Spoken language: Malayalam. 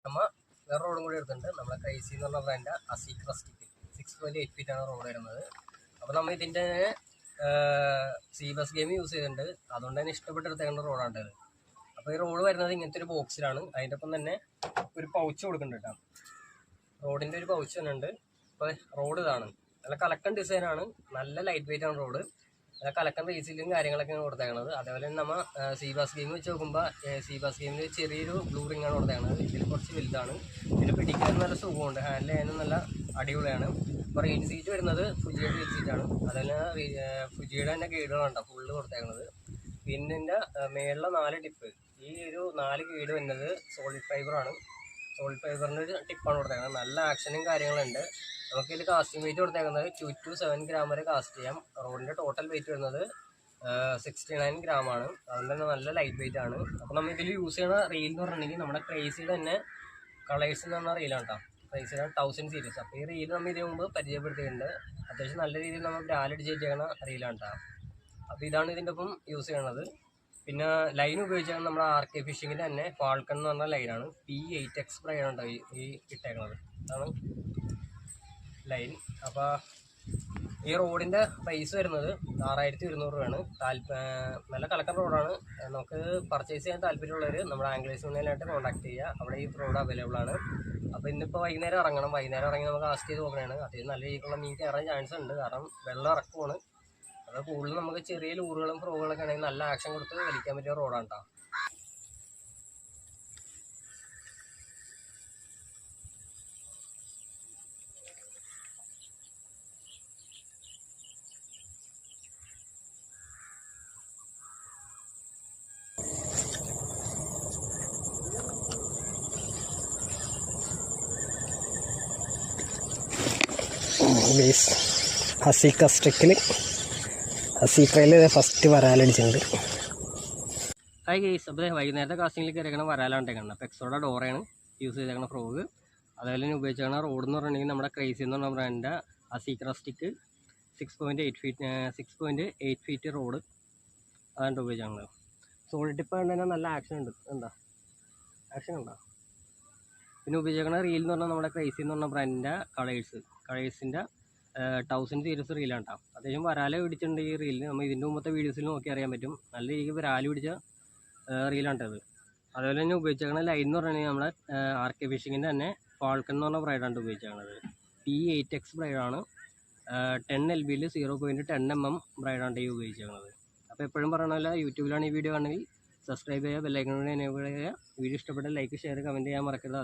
നമ്മൾ വേറെ റോഡും കൂടി എടുത്തിട്ടുണ്ട്. നമ്മളെ ക്രൈസി എന്ന് പറഞ്ഞ ബ്രാൻഡ് അസീക്രസ്റ്റിക് 6.8 ഫീറ്റാണ് റോഡ് വരുന്നത്. അപ്പോൾ നമ്മൾ ഇതിൻ്റെ സി ബസ് ഗെയിം യൂസ് ചെയ്തിട്ടുണ്ട്. അതുകൊണ്ട് തന്നെ ഇഷ്ടപ്പെട്ടെടുത്തേക്കുന്ന റോഡാണ് ഇത്. അപ്പോൾ ഈ റോഡ് വരുന്നത് ഇങ്ങനത്തെ ഒരു ബോക്സിലാണ്. അതിൻ്റെ ഒപ്പം തന്നെ ഒരു പൗച്ച് കൊടുക്കുന്നുണ്ട് കേട്ടോ. റോഡിൻ്റെ ഒരു പൗച്ച് തന്നെ ഉണ്ട്. ഇപ്പോൾ റോഡ് ഇതാണ്, നല്ല കലക്കൻ ഡിസൈനാണ്, നല്ല ലൈറ്റ് വെയിറ്റ് ആണ് റോഡ്. കലക്കൻ റേസിലും കാര്യങ്ങളൊക്കെയാണ് കൊടുത്തേക്കുന്നത്. അതേപോലെ തന്നെ നമ്മൾ സി ബസ് ഗെയിം വെച്ച് നോക്കുമ്പോൾ സി ബസ് ഗെയിമിൽ ചെറിയൊരു ബ്ലൂ റിംഗ് ആണ് കൊടുത്തേക്കുന്നത്. ഇതിൽ കുറച്ച് വലുതാണ്. ഇതിൽ പിടിക്കാൻ നല്ല സുഖമുണ്ട്, ഹാൻഡിൽ ചെയ്യാനും നല്ല അടിപൊളിയാണ്. ഇപ്പോൾ റീൽ സീറ്റ് വരുന്നത് ഫുജിയുടെ റീൽ സീറ്റാണ്. അതുപോലെ ഫുജിയുടെ തന്നെ ഗൈഡുകളുണ്ടോ ഫുള്ള് കൊടുത്തേക്കുന്നത്. പിന്നെ മേളിലെ 4 ടിപ്പ്, ഈ ഒരു 4 ഗൈഡ് വരുന്നത് സോളിഡ് ഫൈബറാണ്. സോളിഡ് ഫൈബറിൻ്റെ ഒരു ടിപ്പാണ് കൊടുത്തേക്കുന്നത്. നല്ല ആക്ഷനും കാര്യങ്ങളുണ്ട്. നമുക്ക് ഇതിൽ കാസ്റ്റിംഗ് വെയിറ്റ് കൊടുത്തേക്കുന്നത് 2 to 7 ഗ്രാം വരെ കാസ്റ്റ് ചെയ്യാം. റോഡിൻ്റെ ടോട്ടൽ വെയിറ്റ് വരുന്നത് 69 ഗ്രാമാണ്. അതുകൊണ്ട് തന്നെ നല്ല ലൈറ്റ് വെയിറ്റ് ആണ്. അപ്പോൾ നമ്മൾ ഇതിൽ യൂസ് ചെയ്യുന്ന റീൽ എന്ന് പറഞ്ഞിട്ടുണ്ടെങ്കിൽ നമ്മുടെ ക്രൈസിയുടെ തന്നെ കളേഴ്സ് എന്ന് പറഞ്ഞ റീലാണ് കേട്ടോ. ക്രൈസിയുടെ 1000 സീരീസ്. അപ്പോൾ ഈ റീൽ നമ്മൾ ഇതിനു മുമ്പ് പരിചയപ്പെടുത്തിയിട്ടുണ്ട്. അത്യാവശ്യം നല്ല രീതിയിൽ നമ്മൾ ബ്രാൻഡ് ചെയ്യുന്ന റീലാണ് കേട്ടോ. അപ്പോൾ ഇതാണ് ഇതിൻ്റെ ഒപ്പം യൂസ് ചെയ്യണത്. പിന്നെ ലൈൻ ഉപയോഗിച്ചാൽ നമ്മുടെ RK ഫിഷിങ്ങിൻ്റെ തന്നെ ഫാൾക്കൺ എന്ന് പറഞ്ഞ ലൈനാണ്. P8X ബ്രൈഡാണ് കേട്ടോ ഈ ഇട്ടേക്കുന്നത്. അതാണ് ലൈൻ. അപ്പോൾ ഈ റോഡിൻ്റെ പ്രൈസ് വരുന്നത് 6200 രൂപയാണ്. നല്ല കലക്കൻ റോഡാണ്. നമുക്ക് പർച്ചേസ് ചെയ്യാൻ താല്പര്യമുള്ളവർ നമ്മുടെ ആംഗ്ലേഴ്സ് യൂണിയനായിട്ട് കോൺടാക്ട് ചെയ്യുക. അവിടെ ഈ റോഡ് അവൈലബിൾ ആണ്. അപ്പോൾ ഇന്നിപ്പോൾ വൈകുന്നേരം ഇറങ്ങണം. വൈകുന്നേരം ഇറങ്ങി നമുക്ക് കാസ്റ്റ് ചെയ്ത് നോക്കണതാണ്. അത്യാവശ്യം നല്ല രീതിയിലുള്ള മീൻ കയറാൻ ചാൻസ് ഉണ്ട്, കാരണം വെള്ളം ഇറക്കമാണ്. അത് കൂടുതലും നമുക്ക് ചെറിയ ലൂറുകളും ഫ്രോഗുകളൊക്കെ ആണെങ്കിൽ നല്ല ആക്ഷൻ കൊടുത്ത് വലിക്കാൻ പറ്റിയ റോഡാണ് കേട്ടോ. അസീക്രസ്റ്റിക്കിൽ അസീക്രയിൽ ഫസ്റ്റ് വരാലടിച്ചിട്ടുണ്ട്. ഹായ് ഗെയ്സ്, അപ്പോൾ വൈകുന്നേരത്തെ കാസ്റ്റിങ്ങിൽ കയറിയേക്കണം വരാലുണ്ടേക്കണം. അപ്പോൾ എക്സോടെ ഡോറയാണ് യൂസ് ചെയ്തേക്കണം ഫ്രോഗ്. അതുപോലെ തന്നെ ഉപയോഗിച്ചേക്കണ റോഡ് എന്ന് പറഞ്ഞിട്ടുണ്ടെങ്കിൽ നമ്മുടെ ക്രൈസി എന്ന് പറഞ്ഞ ബ്രാൻഡിൻ്റെ അസീക്രസ്റ്റിക്ക് 6.8 ഫീറ്റ് റോഡ് അതാണ് ഉപയോഗിച്ചേക്കുന്നത്. സോളിഡ് ടിപ്പ് കൊണ്ട് തന്നെ നല്ല ആക്ഷൻ ഉണ്ട്. എന്താ ആക്ഷൻ ഉണ്ടോ? പിന്നെ ഉപയോഗിച്ചേക്കണ റീൽ എന്ന് പറഞ്ഞാൽ നമ്മുടെ ക്രൈസി എന്ന് പറഞ്ഞ ബ്രാൻഡിൻ്റെ കളേഴ്സിൻ്റെ 1000 സീരീസ് റീലാണ് കേട്ടോ. അത്യാവശ്യം വരാല പിടിച്ചിട്ടുണ്ട് ഈ റീലിൽ. നമ്മൾ ഇതിൻ്റെ മുമ്പത്തെ വീഡിയോസിൽ നോക്കി അറിയാൻ പറ്റും. നല്ല രീതിക്ക് വരാല പിടിച്ച റീലാണ് കേട്ടത്. അതുപോലെ തന്നെ ഉപയോഗിച്ചേക്കണ ലൈൻ എന്ന് പറഞ്ഞാൽ നമ്മുടെ RK ഫിഷിങ്ങിൻ്റെ തന്നെ ഫാൾക്കൺ എന്ന് പറഞ്ഞ ബ്രൈഡാണ് ഉപയോഗിച്ചേക്കുന്നത്. P8X ബ്രൈഡാണ്. 10 LBയിൽ 0.10 mm ബ്രൈഡാണ് ഈ ഉപയോഗിച്ചേക്കുന്നത്. അപ്പോൾ എപ്പോഴും പറയണ പോലെ യൂട്യൂബിലാണ് ഈ വീഡിയോ കാണണമെങ്കിൽ സബ്സ്ക്രൈബ് ചെയ്യുക, ബെല്ലൈക്കൺ എനേബിൾ ചെയ്യുക. വീഡിയോ ഇഷ്ടപ്പെട്ട ലൈക്ക്, ഷെയർ, കമൻറ്റ് ചെയ്യാൻ മറക്കരുത്.